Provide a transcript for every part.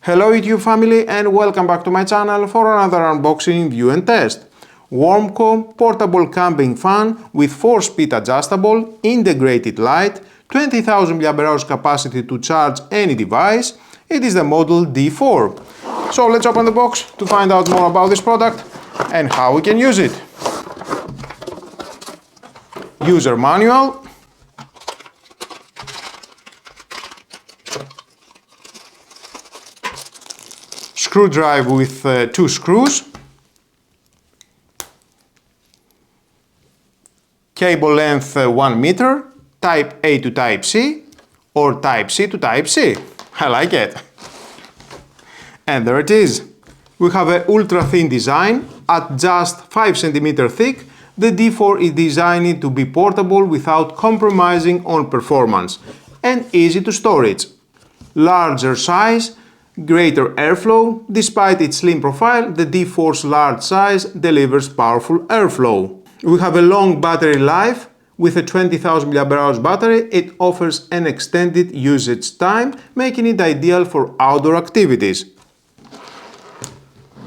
Hello YouTube family and welcome back to my channel for another unboxing, review and test. Warmco portable camping fan with 4-speed adjustable, integrated light, 20,000 mAh capacity to charge any device. It is the model D4. So let's open the box to find out more about this product and how we can use it. User manual. Screwdriver with 2 screws, cable length 1 meter, type A to type C or type C to type C. I like it. And there it is. We have an ultra thin design at just 5 cm thick. The D4 is designed to be portable without compromising on performance and easy to storage. Larger size, greater airflow. Despite its slim profile, the D4's large size delivers powerful airflow. We have a long battery life. With a 20,000 mAh battery, it offers an extended usage time, making it ideal for outdoor activities.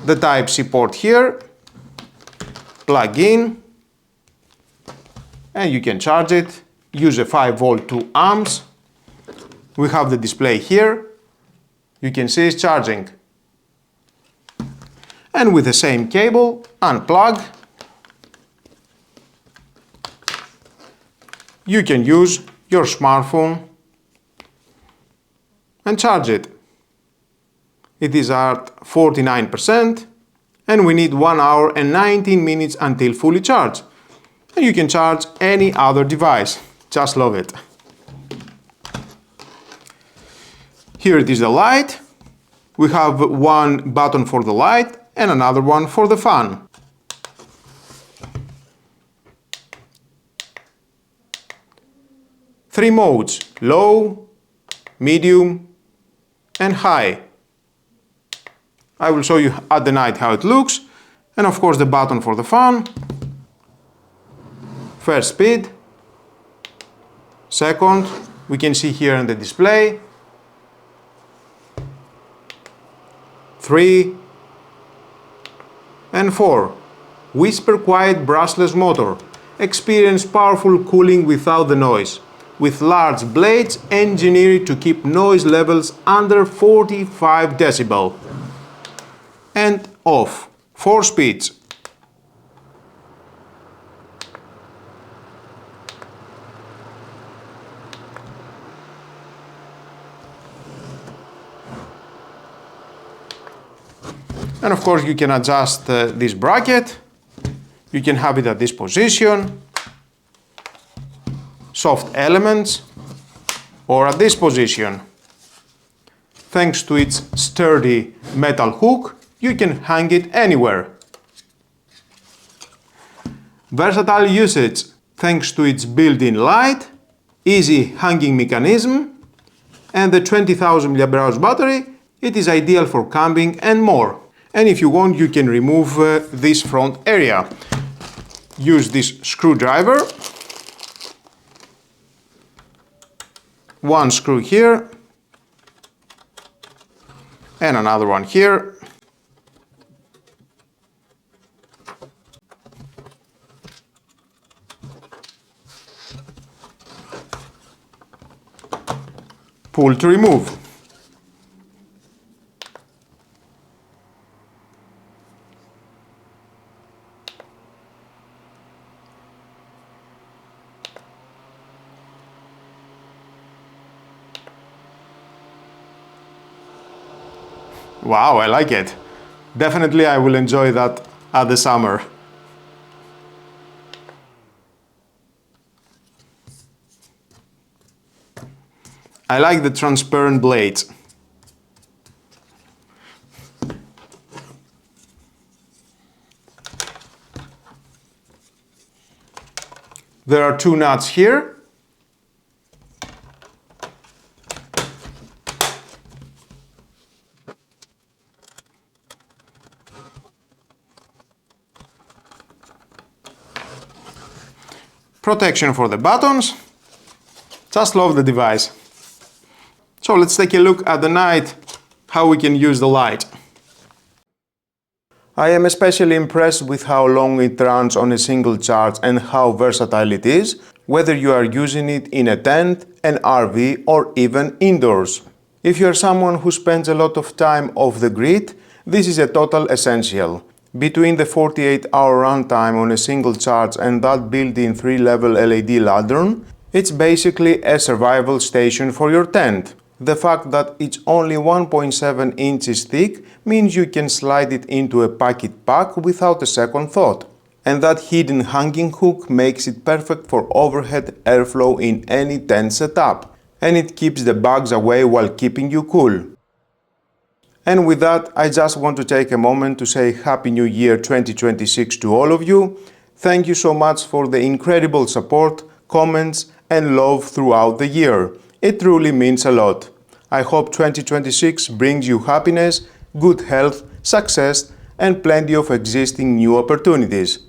The Type-C port here, plug in, and you can charge it. Use a 5V 2 amps. We have the display here. You can see it's charging. And with the same cable, unplug. You can use your smartphone and charge it. It is at 49% and we need 1 hour and 19 minutes until fully charged. And you can charge any other device. Just love it. Here it is the light. We have one button for the light and another one for the fan. Three modes: low, medium and high. I will show you at the night how it looks. And of course the button for the fan. First speed. Second, we can see here in the display. 3 and 4. Whisper quiet brushless motor. Experience powerful cooling without the noise. With large blades engineered to keep noise levels under 45 decibel. And off. 4 speeds. And of course you can adjust this bracket. You can have it at this position, soft elements, or at this position. Thanks to its sturdy metal hook, you can hang it anywhere. Versatile usage thanks to its built-in light, easy hanging mechanism, and the 20,000 mAh battery. It is ideal for camping and more. And if you want, you can remove this front area. Use this screwdriver. One screw here. And another one here. Pull to remove. Wow, I like it. Definitely I will enjoy that at the summer. I like the transparent blades. There are 2 nuts here. Protection for the buttons. Just love the device. So let's take a look at the night how we can use the light. I am especially impressed with how long it runs on a single charge and how versatile it is, whether you are using it in a tent, an RV or even indoors. If you are someone who spends a lot of time off the grid, this is a total essential. Between the 48-hour runtime on a single charge and that built-in 3-level LED lantern, it's basically a survival station for your tent. The fact that it's only 1.7 inches thick means you can slide it into a pocket pack without a second thought. And that hidden hanging hook makes it perfect for overhead airflow in any tent setup. And it keeps the bugs away while keeping you cool. And with that, I just want to take a moment to say Happy New Year 2026 to all of you. Thank you so much for the incredible support, comments and love throughout the year. It truly means a lot. I hope 2026 brings you happiness, good health, success and plenty of existing new opportunities.